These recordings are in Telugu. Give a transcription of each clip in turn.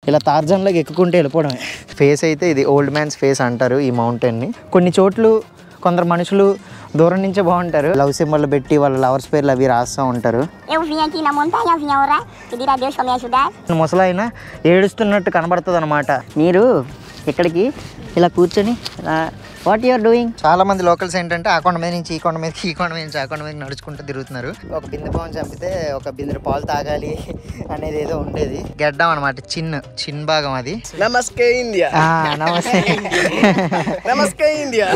ఇలా తార్జాన్లోకి ఎక్కుకుంటే వెళ్ళిపోవడమే. ఫేస్ అయితే ఇది ఓల్డ్ మ్యాన్స్ ఫేస్ అంటారు ఈ మౌంటైన్ని. కొన్ని చోట్లు కొందరు మనుషులు దూరం నుంచే బాగుంటారు, లవ్ సింబల్ పెట్టి వాళ్ళ లవర్స్ పేర్లు అవి రాస్తూ ఉంటారు. ముసలాయన ఏడుస్తున్నట్టు కనబడుతుంది అనమాట. మీరు ఇక్కడికి ఇలా కూర్చొని వాట్ యు ఆర్ డూయింగ్. చాలా మంది లోకల్స్ ఏంటంటే ఆ కొండ మీద నుంచి ఈ కొండ మీదకి, ఈ కొండ మీద నుంచి ఆ కొండ మీద నడుచుకుంటూ తిరుగుతున్నారు. ఒక బిందె పాము చంపితే ఒక బిందె పాలు తాగాలి అనేది ఏదో ఉండేది. గెడ్డం అనమాట, చిన్న భాగం అది. నమస్తే ఇండియా. నమస్తే నమస్తే ఇండియా.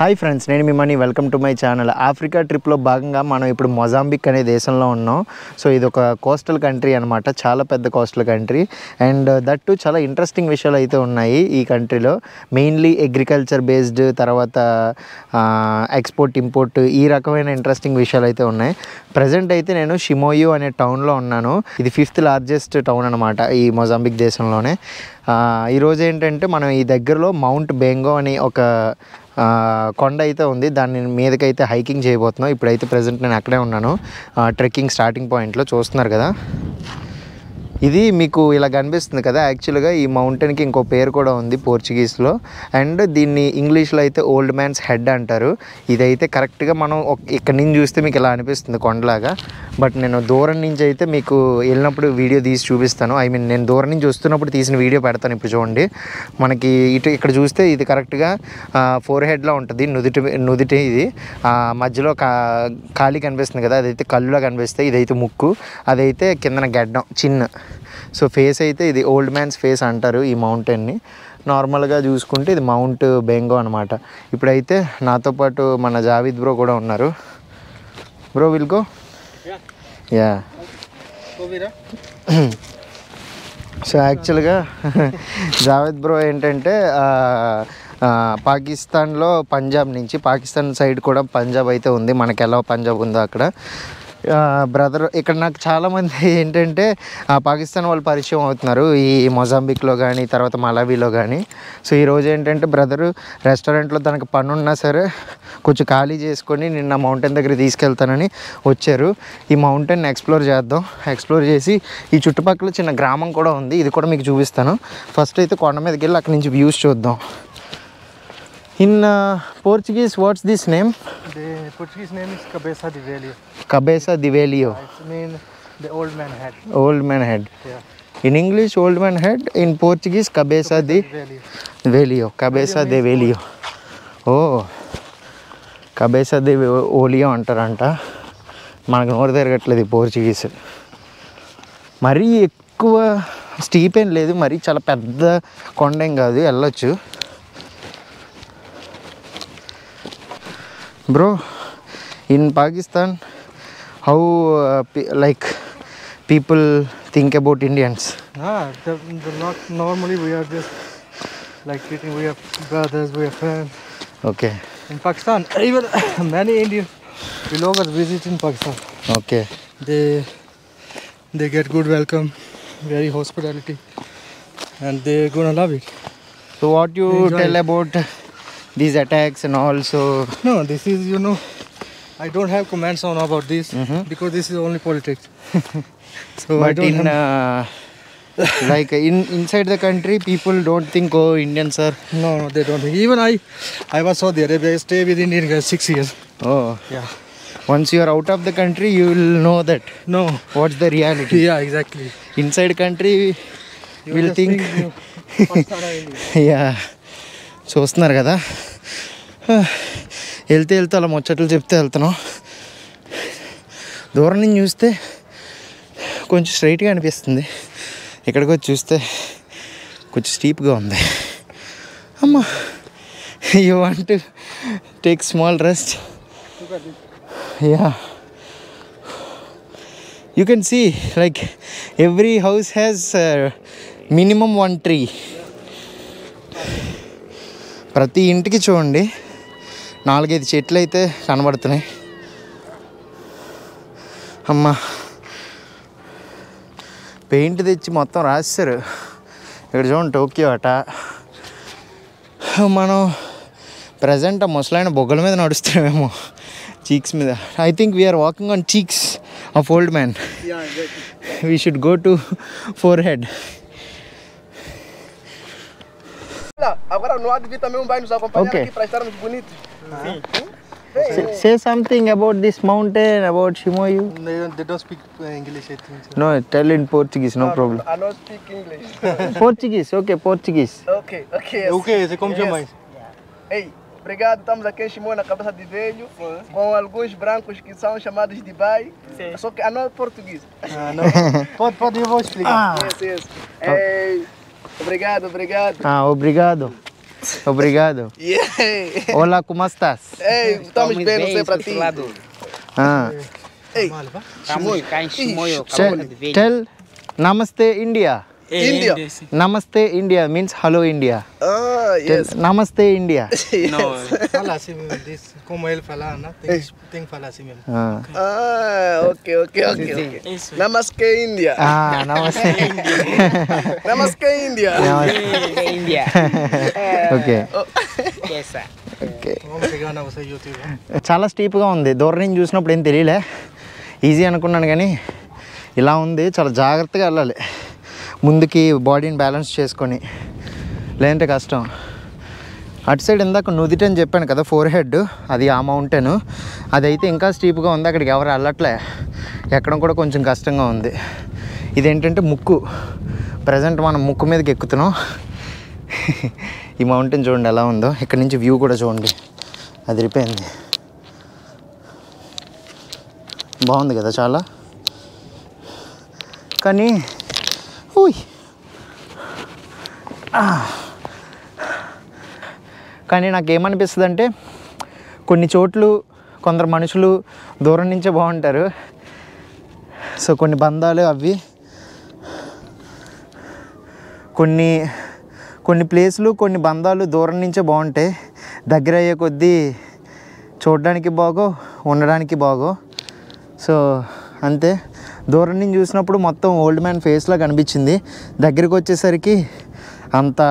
హాయ్ ఫ్రెండ్స్, నేను మీ Mani. Welcome to my channel. Africa ట్రిప్లో భాగంగా మనం ఇప్పుడు మొజాంబిక్ అనే దేశంలో ఉన్నాం. సో ఇది ఒక కోస్టల్ కంట్రీ అనమాట, చాలా పెద్ద కోస్టల్ కంట్రీ. అండ్ దట్టు చాలా ఇంట్రెస్టింగ్ విషయాలు అయితే ఉన్నాయి ఈ కంట్రీలో. మెయిన్లీ అగ్రికల్చర్ బేస్డ్, తర్వాత ఎక్స్పోర్ట్ ఇంపోర్ట్, ఈ రకమైన ఇంట్రెస్టింగ్ విషయాలు అయితే ఉన్నాయి. ప్రజెంట్ అయితే నేను షిమోయు అనే టౌన్లో ఉన్నాను. ఇది 5th లార్జెస్ట్ టౌన్ అనమాట ఈ మొజాంబిక్ దేశంలోనే. ఈరోజు ఏంటంటే మనం ఈ దగ్గరలో మౌంట్ బెంగో అని ఒక కొండ అయితే ఉంది, దాని మీదకైతే హైకింగ్ చేయబోతున్నాం. ఇప్పుడైతే ప్రజెంట్ నేను అక్కడే ఉన్నాను, ట్రెక్కింగ్ స్టార్టింగ్ పాయింట్లో. చూస్తున్నారు కదా, ఇది మీకు ఇలా కనిపిస్తుంది కదా. యాక్చువల్గా ఈ మౌంటైన్కి ఇంకో పేరు కూడా ఉంది పోర్చుగీస్లో, అండ్ దీన్ని ఇంగ్లీష్లో అయితే ఓల్డ్ మ్యాన్స్ హెడ్ అంటారు. ఇదైతే కరెక్ట్గా మనం ఇక్కడ నుంచి చూస్తే మీకు ఇలా అనిపిస్తుంది కొండలాగా, బట్ నేను దూరం నుంచి అయితే మీకు వెళ్ళినప్పుడు వీడియో తీసి చూపిస్తాను. ఐ మీన్ నేను దూరం నుంచి వస్తున్నప్పుడు తీసిన వీడియో పెడతాను. ఇప్పుడు చూడండి, మనకి ఇక్కడ చూస్తే ఇది కరెక్ట్గా ఫోర్ హెడ్లో ఉంటుంది, నుదిటి ఇది మధ్యలో ఖాళీ కనిపిస్తుంది కదా, అదైతే కళ్ళులా కనిపిస్తాయి. ఇదైతే ముక్కు, అదైతే కిందన గడ్డం చిన్న. సో ఫేస్ అయితే ఇది ఓల్డ్ మ్యాన్స్ ఫేస్ అంటారు ఈ మౌంటైన్ని. నార్మల్గా చూసుకుంటే ఇది మౌంట్ బెంగో అనమాట. ఇప్పుడైతే నాతో పాటు మన జావేద్ బ్రో కూడా ఉన్నారు. Bro will go. Yeah. So యాక్చువల్గా జావేద్ బ్రో ఏంటంటే పాకిస్తాన్లో పంజాబ్ నుంచి, పాకిస్తాన్ సైడ్ కూడా పంజాబ్ అయితే ఉంది, మనకి ఎలా పంజాబ్ ఉందో అక్కడ. బ్రదర్ ఇక్కడ నాకు చాలామంది ఏంటంటే పాకిస్తాన్ వాళ్ళు పరిచయం అవుతున్నారు ఈ మొజాంబిక్లో కానీ, తర్వాత మలావిలో కానీ. సో ఈరోజు ఏంటంటే బ్రదరు రెస్టారెంట్లో తనకు పని ఉన్నా సరే కొంచెం ఖాళీ చేసుకొని నిన్న మౌంటైన్ దగ్గర తీసుకెళ్తానని వచ్చారు. ఈ మౌంటైన్ ఎక్స్ప్లోర్ చేద్దాం. ఎక్స్ప్లోర్ చేసి ఈ చుట్టుపక్కల చిన్న గ్రామం కూడా ఉంది, ఇది కూడా మీకు చూపిస్తాను. ఫస్ట్ అయితే కొండ మీదకి వెళ్ళి అక్కడి నుంచి వ్యూస్ చూద్దాం. In Portuguese, what's this name? The Portuguese name is Cabeça de Velho. Cabeça de Velho. It means the old man head. Old man head. Yeah. In English, old man head. In Portuguese, Cabeça de Velho. Cabeça de Velho. Oh, Cabeça de Velho అంటారంట. మనకు నోరు తిరగట్లేదు పోర్చుగీస్. మరీ ఎక్కువ స్టీప్ ఏం లేదు, మరీ చాలా పెద్ద కొండ ఏం కాదు, వెళ్ళొచ్చు. Bro, in Pakistan, how like people think about Indians? Not normally. We are just like treating. We are brothers. We are friends. Okay. In Pakistan, even many Indian vloggers visit in Pakistan. Okay. They get good welcome, very hospitality, and they're gonna love it. So what you tell about these attacks and also? No, this is, I don't have comments on about this because this is only politics. So but I don't like inside the country, people don't think Indians are. No, they don't think. Even I was Saudi Arabia. I stay with Indian guys 6 years. Oh. Yeah. Once you are out of the country, you will know that. No. What's the reality? Yeah, exactly. Inside country, you will think. Yeah. చూస్తున్నారు కదా, వెళ్తే అలా ముచ్చట్లు చెప్తే వెళ్తున్నాం. దూరం నుంచి చూస్తే కొంచెం స్ట్రైట్గా అనిపిస్తుంది, ఇక్కడికి వచ్చి చూస్తే కొంచెం స్టీప్గా ఉంది. అమ్మా, you want to take small rest? Yeah, you can see like every house has minimum 1 tree. ప్రతి ఇంటికి చూడండి 4-5 చెట్లు అయితే కనబడుతున్నాయి. అమ్మ, పెయింట్ తెచ్చి మొత్తం రాశారు. ఇక్కడ చూడండి, టోక్యో అట. మనం ప్రజెంట్ ఆ ముసలాయన బొగ్గల మీద నడుస్తున్నామేమో, చీక్స్ మీద. I think we are walking on cheeks of old man. We should go to forehead. Agora no há de vir também vai nos acompanhar Okay. aqui para estarmos bonitos. Say something about this mountain, about Shimoyu. They don't speak English, I think. So. No, tell in Portuguese, no problem. I don't speak English. Portuguese, okay, Portuguese. Ok, ok. O que? Você como chama isso? Ei, obrigado. Estamos aqui em Chimoio, na cabeça de velho, com alguns brancos que são chamados de Bai. Só que a não é português. Ah, não. Pode, eu vou explicar. Yes. Ei, obrigado. Obrigado. Obrigado. Yeah. Hola, como estás? Ei, estamos bem, não sei para ti. Ei, Estamos cá em Chimoio, Tell Namaste India. India. Namaste India means hello India. Yes. Namaste India. Fala assim mesmo, como ele falar, né? Tem que falar assim mesmo. Ok. Namaste India. Namaste. Namaste India. India. Okay Essa. Okay Vamos pegar na você YouTube. చాలా స్టీప్గా ఉంది. దూరం నుంచి చూసినప్పుడు ఏం తెలియలే, ఈజీ అనుకున్నాను కానీ ఇలా ఉంది. చాలా జాగ్రత్తగా వెళ్ళాలి ముందుకి, బాడీని బ్యాలెన్స్ చేసుకొని, లేదంటే కష్టం. అటు సైడ్ ఇందాక నుదిటి అని చెప్పాను కదా, ఫోర్ హెడ్, అది ఆ మౌంటైన్. అదైతే ఇంకా స్టీప్గా ఉంది, అక్కడికి ఎవరు వెళ్ళట్లే, ఎక్కడం కూడా కొంచెం కష్టంగా ఉంది. ఇదేంటంటే ముక్కు, ప్రజెంట్ మనం ముక్కు మీదకి ఎక్కుతున్నాం. ఈ మౌంటైన్ చూడండి ఎలా ఉందో, ఇక్కడ నుంచి వ్యూ కూడా చూడండి, అదిరిపోయింది. బాగుంది కదా చాలా. కానీ కానీ నాకేమనిపిస్తుంది అంటే, కొన్ని చోట్లు కొందరు మనుషులు దూరం నుంచే బాగుంటారు. సో కొన్ని బంధాలు అవి, కొన్ని ప్లేసులు, కొన్ని బంధాలు దూరం నుంచే బాగుంటాయి. దగ్గర అయ్యే కొద్దీ చూడడానికి బాగో, ఉండడానికి బాగో. సో అంతే. దూరం నుంచి చూసినప్పుడు మొత్తం ఓల్డ్ మ్యాన్ ఫేస్లా కనిపించింది. దగ్గరికి వచ్చేసరికి అంత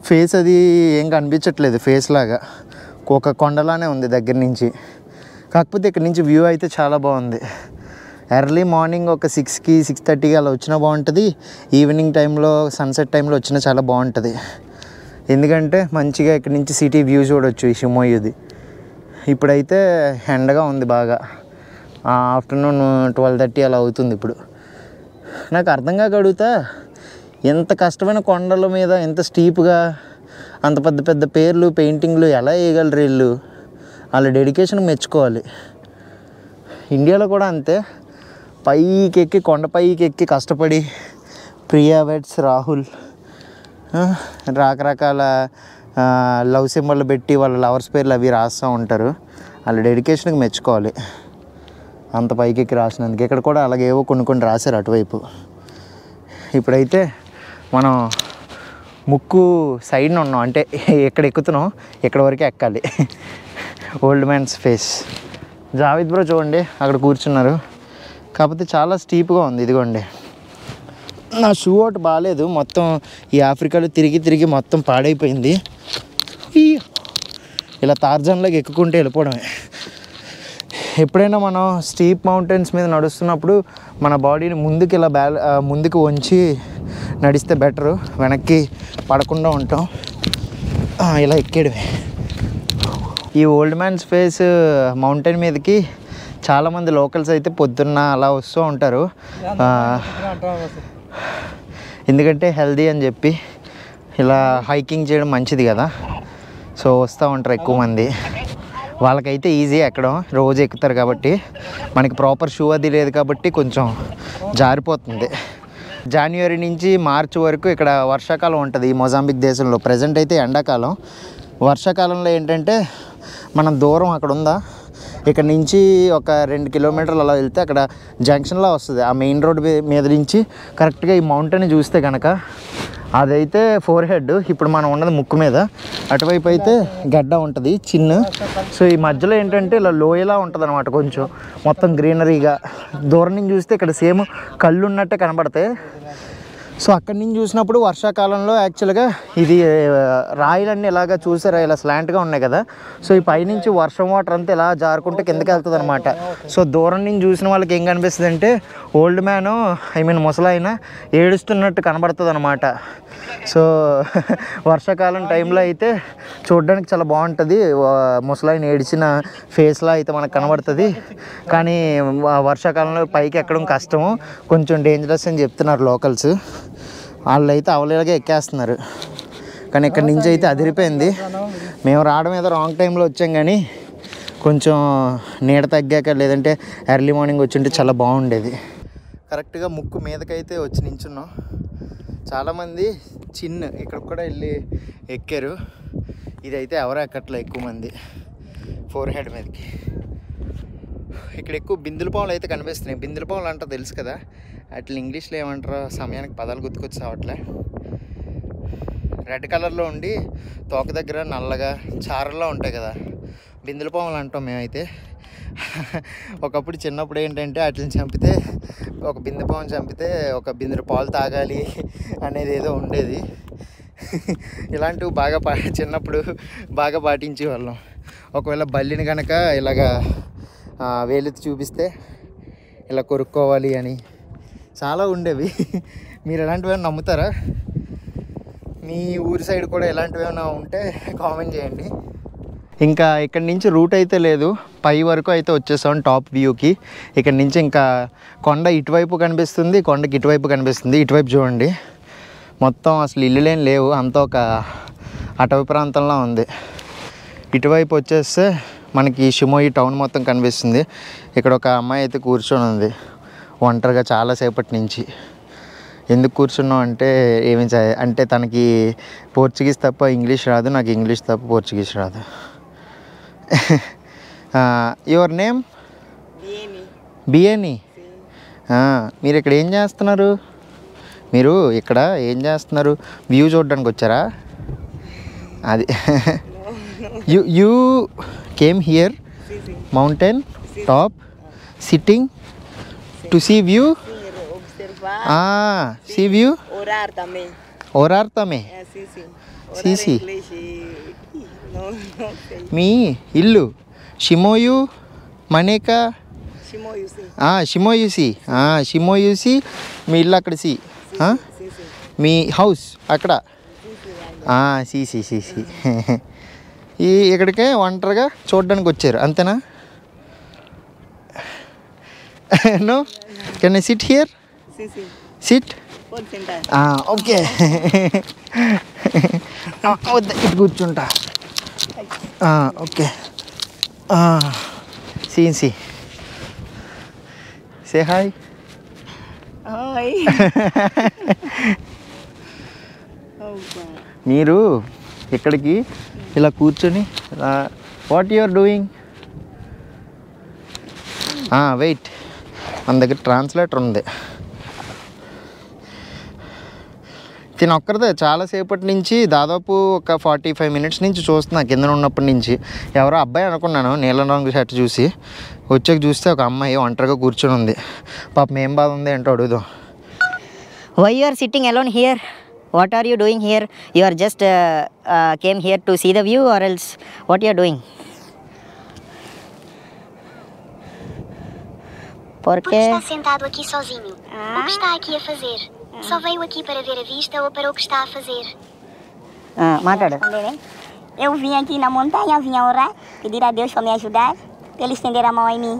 ఫేస్ అది ఏం కనిపించట్లేదు, ఫేస్ లాగా ఒక కొండలానే ఉంది దగ్గర నుంచి. కాకపోతే ఇక్కడ నుంచి వ్యూ అయితే చాలా బాగుంది. ఎర్లీ మార్నింగ్ ఒక 6కి 6:30కి అలా వచ్చినా బాగుంటుంది. ఈవినింగ్ టైంలో, సన్సెట్ టైంలో వచ్చినా చాలా బాగుంటుంది. ఎందుకంటే మంచిగా ఇక్కడ నుంచి సిటీ వ్యూ చూడవచ్చు ఈ షిమోయుది. ఇప్పుడైతే ఎండగా ఉంది బాగా, ఆఫ్టర్నూన్ 12:30 అలా అవుతుంది ఇప్పుడు. నాకు అర్థం కాక అడుగుతా, ఎంత కష్టమైన కొండల మీద ఎంత స్టీప్గా అంత పెద్ద పెద్ద పేర్లు, పెయింటింగ్లు ఎలా వేయగలరు వీళ్ళు? వాళ్ళ డెడికేషన్ మెచ్చుకోవాలి. ఇండియాలో కూడా అంతే, పైకి ఎక్కి, కొండ పైకి ఎక్కి కష్టపడి ప్రియా వెడ్స్ రాహుల్ రకరకాల లవ్ సింబల్ పెట్టి వాళ్ళ లవర్స్ పేర్లు అవి రాస్తూ ఉంటారు. వాళ్ళ డెడికేషన్కి మెచ్చుకోవాలి. అంత పైకి ఎక్కి రాసినందుకు. ఇక్కడ కూడా అలాగేవో కొన్ని రాశారు అటువైపు. ఇప్పుడైతే మనం ముక్కు సైడ్న ఉన్నాం, అంటే ఎక్కడ ఎక్కుతున్నాం ఇక్కడ వరకే ఎక్కాలి. Old man's face. Javed bro చూడండి అక్కడ కూర్చున్నారు. కాకపోతే చాలా స్టీప్గా ఉంది. ఇదిగోండి, నా షూ ఒకటి బాగాలేదు, మొత్తం ఈ ఆఫ్రికాలో తిరిగి మొత్తం పాడైపోయింది. ఇలా తార్జాన్లోకి ఎక్కుకుంటే వెళ్ళిపోవడమే. ఎప్పుడైనా మనం స్టీప్ మౌంటైన్స్ మీద నడుస్తున్నప్పుడు మన బాడీని ముందుకు ఇలా ముందుకు వంచి నడిస్తే బెటరు, వెనక్కి పడకుండా ఉంటాం. ఇలా ఎక్కేయడమే. ఈ ఓల్డ్ మ్యాన్స్ ఫేస్ మౌంటైన్ మీదకి చాలామంది లోకల్స్ అయితే పొద్దున్న అలా వస్తూ ఉంటారు. ఎందుకంటే హెల్దీ అని చెప్పి ఇలా హైకింగ్ చేయడం మంచిది కదా. సో వస్తూ ఉంటారు ఎక్కువ మంది. వాళ్ళకైతే ఈజీ ఎక్కడం, రోజు ఎక్కుతారు కాబట్టి. మనకి ప్రాపర్ షూ అది లేదు కాబట్టి కొంచెం జారిపోతుంది. జనవరి నుంచి మార్చి వరకు ఇక్కడ వర్షాకాలం ఉంటుంది ఈ మొజాంబిక్ దేశంలో. ప్రజెంట్ అయితే ఎండాకాలం. వర్షాకాలంలో ఏంటంటే మనం దూరం అక్కడ ఉందా, ఇక్కడ నుంచి ఒక 2 కిలోమీటర్లు అలా వెళ్తే అక్కడ జంక్షన్లో వస్తుంది. ఆ మెయిన్ రోడ్ మీద నుంచి కరెక్ట్గా ఈ మౌంటైన్ చూస్తే కనుక అదైతే ఫోర్ హెడ్. ఇప్పుడు మనం ఉన్నది ముక్కు మీద. అటువైపు అయితే గడ్డ ఉంటుంది చిన్న. సో ఈ మధ్యలో ఏంటంటే ఇలా లోయలా ఉంటుంది అనమాట, కొంచెం మొత్తం గ్రీనరీగా. దూరం నుంచి చూస్తే ఇక్కడ సేమ్ కళ్ళు ఉన్నట్టే కనబడతాయి. సో అక్కడి నుంచి చూసినప్పుడు వర్షాకాలంలో యాక్చువల్గా ఇది రాయిలన్నీ ఇలాగా చూసారా, ఇలా స్లాంట్గా ఉన్నాయి కదా. సో ఈ పైనుంచి వర్షం వాటర్ అంతా ఇలా జారుకుంటే కిందకి వెళ్తుంది అనమాట. సో దూరం నుంచి చూసిన వాళ్ళకి ఏం కనిపిస్తుంది అంటే ఓల్డ్ మ్యాన్, ముసలాయన ఏడుస్తున్నట్టు కనబడుతుంది అనమాట. సో వర్షాకాలం టైంలో అయితే చూడడానికి చాలా బాగుంటుంది. ముసలాయన ఏడిచిన ఫేస్లా అయితే మనకు కనబడుతుంది. కానీ వర్షాకాలంలో పైకి ఎక్కడం కష్టము, కొంచెం డేంజరస్ అని చెప్తున్నారు లోకల్స్. వాళ్ళు అయితే అవలేలాగా ఎక్కేస్తున్నారు. కానీ ఇక్కడ నుంచి అయితే అదిరిపోయింది. మేము రావడం ఏదో రాంగ్ టైంలో వచ్చాం, కానీ కొంచెం నీడ తగ్గాక లేదంటే ఎర్లీ మార్నింగ్ వచ్చి ఉంటే చాలా బాగుండేది. కరెక్ట్గా ముక్కు మీదకైతే వచ్చి నించున్నాం. చాలామంది ఇక్కడ కూడా వెళ్ళి ఎక్కారు. ఇదైతే ఎవరో ఎక్కట్లే ఎక్కువ మంది ఫోర్ హెడ్ మీదకి. ఇక్కడ ఎక్కువ బిందుల పాములు అయితే కనిపిస్తున్నాయి. బిందుల పాములు అంటారు తెలుసు కదా, అట్లా ఇంగ్లీష్లో ఏమంటారో సమయానికి పదాలు గుర్తుకొచ్చి రావట్లే. రెడ్ కలర్లో ఉండి తోక దగ్గర నల్లగా చారల్లో ఉంటాయి కదా, బిందుల పాములు అంటాం మేమైతే. ఒకప్పుడు చిన్నప్పుడు ఏంటంటే వాటిని చంపితే, ఒక బిందె పాము చంపితే ఒక బిందె పాలు తాగాలి అనేది ఏదో ఉండేది. ఇలాంటివి బాగా చిన్నప్పుడు బాగా పాటించేవాళ్ళం. ఒకవేళ బల్లిని కనుక ఇలాగా వేలెత్తి చూపిస్తే ఇలా కొరుక్కోవాలి అని చాలా ఉండేవి. మీరు ఇలాంటివి ఏమైనా నమ్ముతారా? మీ ఊరి సైడ్ కూడా ఇలాంటివి ఏమైనా ఉంటే కామెంట్ చేయండి. ఇంకా ఇక్కడ నుంచి రూట్ అయితే లేదు, పై వరకు అయితే వచ్చేసాం టాప్ వ్యూకి. ఇక్కడ నుంచి ఇంకా కొండ ఇటువైపు కనిపిస్తుంది, కొండకి ఇటువైపు కనిపిస్తుంది. ఇటువైపు చూడండి, మొత్తం అసలు ఇల్లులేం లేవు, అంతా ఒక అటవీ ప్రాంతంలో ఉంది. ఇటువైపు వచ్చేస్తే మనకి షిమోయి టౌన్ మొత్తం కనిపిస్తుంది. ఇక్కడ ఒక అమ్మాయి అయితే కూర్చొని ఉంది ఒంటరిగా చాలాసేపటి నుంచి. ఎందుకు కూర్చున్నాం అంటే అంటే తనకి పోర్చుగీస్ తప్ప ఇంగ్లీష్ రాదు, నాకు ఇంగ్లీష్ తప్ప పోర్చుగీస్ రాదు. Your name? బిఏని. మీరు ఇక్కడ ఏం చేస్తున్నారు? మీరు ఇక్కడ ఏం చేస్తున్నారు? వ్యూ చూడడానికి వచ్చారా? అది you came here mountain top sitting to see view. See view. Orar também. Sim, sim. మీ ఇల్లు షిమోయు మనేకా? షిమోయుసి. షిమోయుసి మీ ఇల్లు అక్కడ. సి మీ హౌస్ అక్కడ. సి సి సి సి. ఇక్కడికే ఒంటరిగా చూడడానికి వచ్చారు అంతేనా? No, can I sit here? Sit. Okay, ఇటు కూర్చుంటా. Okay, see say hi. మీరు ఇక్కడికి ఇలా కూర్చొని what you are doing? Wait, మన దగ్గర ట్రాన్స్లేటర్ ఉంది. తిన ఒక్కరిదే చాలాసేపటి నుంచి, దాదాపు ఒక 45 minutes నుంచి చూస్తున్నా కింద ఉన్నప్పటి నుంచి. ఎవరో అబ్బాయి అనుకున్నాను నీలం రంగు షర్ట్ చూసి. వచ్చాక చూస్తే ఒక అమ్మాయి ఒంటరిగా కూర్చొని ఉంది. పాపం ఏం బాధ ఉంది ఏంటో అడుగుదాం. Why you are sitting alone here? What are you doing here? You are just came here to see the view, or else what you are doing? Porque está sentado aqui sozinho. O que está aqui a fazer? Só veio aqui para ver a vista ou para o que está a fazer? మాట్లాడు. Eu vim aqui na montanha, vim orar, pedir a Deus para me ajudar, para Ele estender a mão em mim.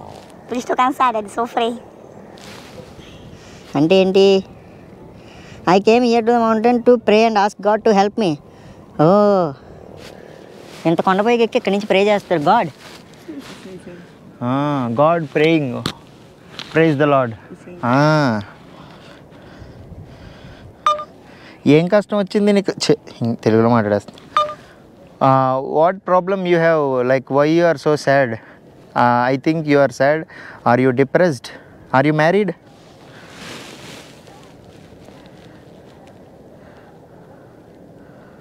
Por isso estou cansada de sofrer. అంటే ఏంటి? I came here to the mountain to pray and ask God to help me. ఇంత కొండపైకి ఎక్కి ఇక్కడి నుంచి ప్రే చేస్తారు God. God praying, praise the Lord. ఏం కష్టం వచ్చింది నీకు? తెలుగులో మాట్లాడేస్తా. What problem you have? Like why you are so sad? I think you are sad. Are you depressed? Are you married?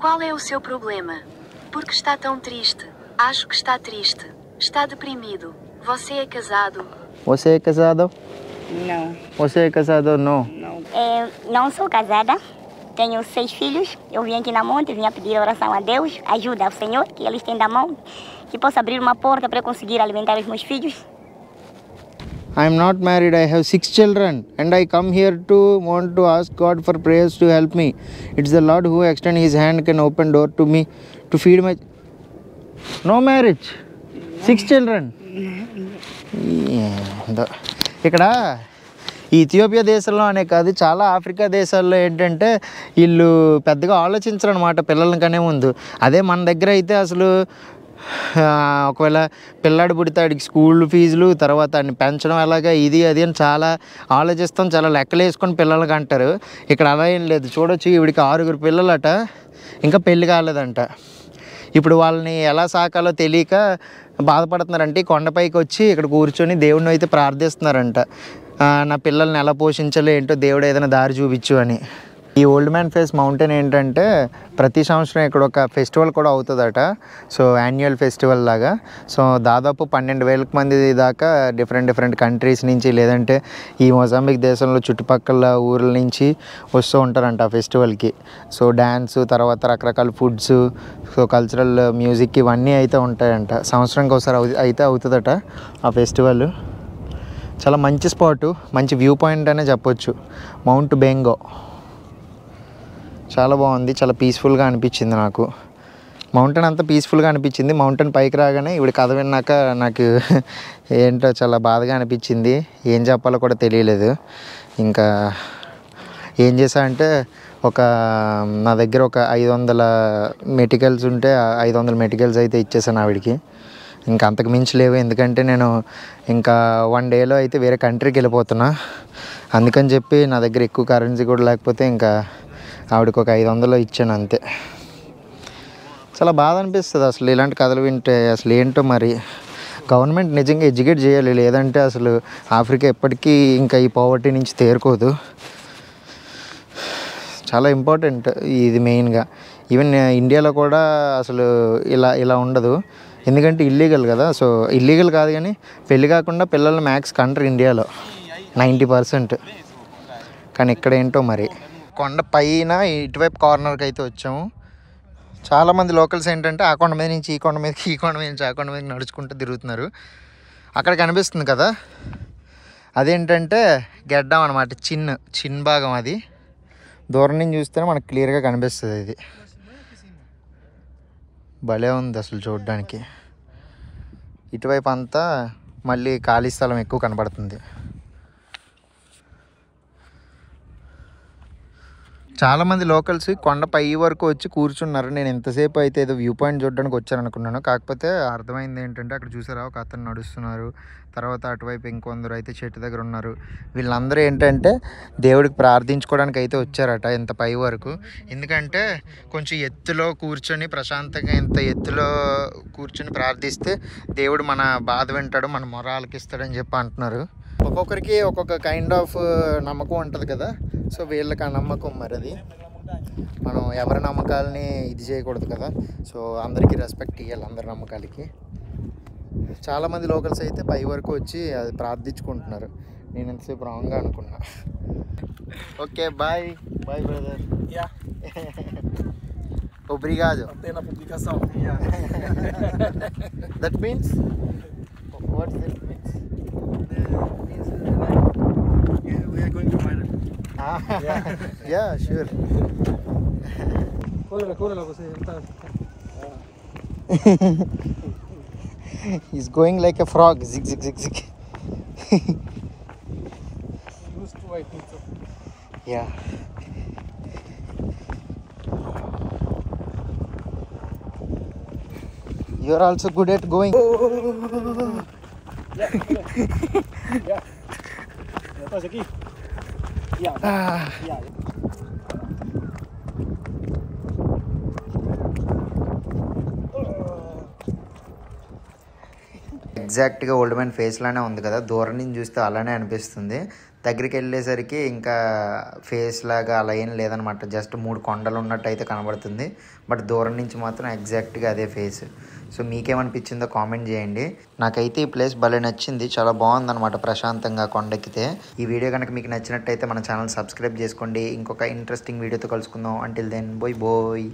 Qual é o seu problema? Por que está tão triste? Acho que está triste. Está deprimido. Você é casado? Você é casado? Não. Você é casado? Não. Não sou casada, tenho 6 filhos. Eu vim aqui na monte, vim a pedir oração a Deus, ajuda ao Senhor, que Ele estenda a mão, que possa abrir uma porta para eu conseguir alimentar os meus filhos. I'm not married. I have 6 children and I come here to want to ask God for prayers to help me. It's the Lord who extend his hand can open door to me to feed my... No marriage. 6 children. ఇక్కడ ఈ ఇథియోపియా దేశంలో అనే కాదు చాలా ఆఫ్రికా దేశాల్లో ఏంటంటే వీళ్ళు పెద్దగా ఆలోచించరు అనమాట పిల్లల కనే ముందు. అదే మన దగ్గర అయితే అసలు ఒకవేళ పిల్లాడు పుడితాడికి స్కూల్ ఫీజులు తర్వాత అన్ని పెంచడం ఎలాగా ఇది అది అని చాలా ఆలోచిస్తాం, చాలా లెక్కలు వేసుకొని పిల్లలకి అంటారు. ఇక్కడ అలా ఏం లేదు. చూడొచ్చు ఈవిడికి 6 పిల్లలట, ఇంకా పెళ్ళి కాలేదంట. ఇప్పుడు వాళ్ళని ఎలా సాకాలో తెలియక బాధపడుతున్నారంటే కొండపైకి వచ్చి ఇక్కడ కూర్చొని దేవుడిని అయితే ప్రార్థిస్తున్నారంట. నా పిల్లల్ని ఎలా పోషించాలో ఏంటో దేవుడు ఏదైనా దారి చూపించు అని. ఈ ఓల్డ్ మ్యాన్ ఫేస్ మౌంటైన్ ఏంటంటే ప్రతి సంవత్సరం ఇక్కడ ఒక ఫెస్టివల్ కూడా అవుతుందట. సో యాన్యువల్ ఫెస్టివల్ లాగా. సో దాదాపు 12,000 మంది దాకా డిఫరెంట్ కంట్రీస్ నుంచి లేదంటే ఈ మొజాంబిక్ దేశంలో చుట్టుపక్కల ఊర్ల నుంచి వస్తూ ఉంటారంట ఆ ఫెస్టివల్కి. సో డ్యాన్స్ తర్వాత రకరకాల ఫుడ్స్, సో కల్చరల్ మ్యూజిక్ ఇవన్నీ అయితే ఉంటాయంట. సంవత్సరానికి ఒకసారి అయితే అవుతుందట ఆ ఫెస్టివల్. చాలా మంచి స్పాటు, మంచి వ్యూ పాయింట్ అనే చెప్పొచ్చు. మౌంట్ బెంగో చాలా బాగుంది, చాలా పీస్ఫుల్గా అనిపించింది నాకు. మౌంటైన్ అంతా పీస్ఫుల్గా అనిపించింది. మౌంటైన్ పైకి రాగానే ఇవిడ కథ విన్నాక నాకు ఏంటో చాలా బాధగా అనిపించింది. ఏం చెప్పాలో కూడా తెలియలేదు. ఇంకా ఏం చేశా అంటే నా దగ్గర ఒక 500 మెటీరియల్స్ ఉంటే 500 మెటీరియల్స్ అయితే ఇచ్చేసాను ఆవిడికి. ఇంకా అంతకు మించి లేవు, ఎందుకంటే నేను ఇంకా 1 డేలో అయితే వేరే కంట్రీకి వెళ్ళిపోతున్నా. అందుకని చెప్పి నా దగ్గర ఎక్కువ కరెన్సీ కూడా లేకపోతే ఇంకా ఆవిడకి ఒక 500 ఇచ్చాను అంతే. చాలా బాధ అనిపిస్తుంది అసలు ఇలాంటి కథలు వింటే. అసలు ఏంటో మరి గవర్నమెంట్ నిజంగా ఎడ్యుకేట్ చేయాలి, లేదంటే అసలు ఆఫ్రికా ఎప్పటికీ ఇంకా ఈ పావర్టీ నుంచి తేరుకోదు. చాలా ఇంపార్టెంట్ ఇది మెయిన్గా. ఈవెన్ ఇండియాలో కూడా అసలు ఇలా ఉండదు, ఎందుకంటే ఇల్లీగల్ కదా. సో ఇల్లీగల్ కాదు కానీ పెళ్ళి కాకుండా పిల్లలు మ్యాక్స్ కంట్రీ ఇండియాలో 90%. కానీ ఇక్కడ ఏంటో మరి. కొండ పైన ఇటువైపు కార్నర్కి అయితే వచ్చాము. చాలామంది లోకల్స్ ఏంటంటే ఆ కొండ మీద నుంచి ఈ కొండ మీదకి, ఈ కొండ మీద నుంచి ఆ కొండ మీదకి నడుచుకుంటూ తిరుగుతున్నారు. అక్కడ కనిపిస్తుంది కదా, అదేంటంటే గెడ్డం అనమాట. చిన్న భాగం అది. దూరం నుంచి చూస్తేనే మనకు క్లియర్గా కనిపిస్తుంది. ఇది భలే ఉంది అసలు చూడడానికి. ఇటువైపు అంతా మళ్ళీ ఖాళీ స్థలం ఎక్కువ కనబడుతుంది. చాలామంది లోకల్స్ కొండపై వరకు వచ్చి కూర్చున్నారు. నేను ఎంతసేపు అయితే ఏదో వ్యూ పాయింట్ చూడడానికి వచ్చాను అనుకున్నాను. కాకపోతే అర్థమైంది ఏంటంటే అక్కడ చూసారా ఒక అతను నడుస్తున్నారు, తర్వాత అటువైపు ఇంకొందరు అయితే చెట్టు దగ్గర ఉన్నారు. వీళ్ళందరూ ఏంటంటే దేవుడికి ప్రార్థించుకోవడానికి అయితే వచ్చారట ఇంత పై వరకు. ఎందుకంటే కొంచెం ఎత్తులో కూర్చొని ప్రశాంతంగా ఇంత ఎత్తులో కూర్చొని ప్రార్థిస్తే దేవుడు మన బాధ వింటాడు, మన మొర ఆలకిస్తాడని చెప్పి అంటున్నారు. ఒక్కొక్కరికి ఒక్కొక్క కైండ్ ఆఫ్ నమ్మకం ఉంటుంది కదా. సో వీళ్ళకి ఆ నమ్మకం మరి అది. మనం ఎవరి నమ్మకాలని ఇది చేయకూడదు కదా. సో అందరికీ రెస్పెక్ట్ ఇవ్వాలి, అందరి నమ్మకాలకి. చాలామంది లోకల్స్ అయితే పై వరకు వచ్చి అది ప్రార్థించుకుంటున్నారు. నేను ఎంతసేపు రాంగ్గా అనుకున్నా. Okay bye brother. Obrigado. Pela publicação. That means? What that means? We are going to Mara. Yeah, sure. Córrela, você está. He's going like a frog. Zig, zig, zig, zig. Used to white pizza. Yeah. You're also good at going. Yeah. Estás aqui? Yeah. Yeah. ఎగ్జాక్ట్గా ఓల్డ్ మ్యాన్ ఫేస్లానే ఉంది కదా. దూరం నుంచి చూస్తే అలానే అనిపిస్తుంది. దగ్గరికి వెళ్ళేసరికి ఇంకా ఫేస్ లాగా అలా ఏం లేదనమాట. జస్ట్ 3 కొండలు ఉన్నట్టు అయితే కనబడుతుంది. బట్ దూరం నుంచి మాత్రం ఎగ్జాక్ట్గా అదే ఫేస్. సో మీకేమనిపించిందో కామెంట్ చేయండి. నాకైతే ఈ ప్లేస్ భలే నచ్చింది. చాలా బాగుందన్నమాట ప్రశాంతంగా కొండెక్కితే. ఈ వీడియో కనుక మీకు నచ్చినట్టయితే మన ఛానల్ సబ్స్క్రైబ్ చేసుకోండి. ఇంకొక ఇంట్రెస్టింగ్ వీడియోతో కలుసుకుందాం. అంటిల్ దెన్ బోయ్.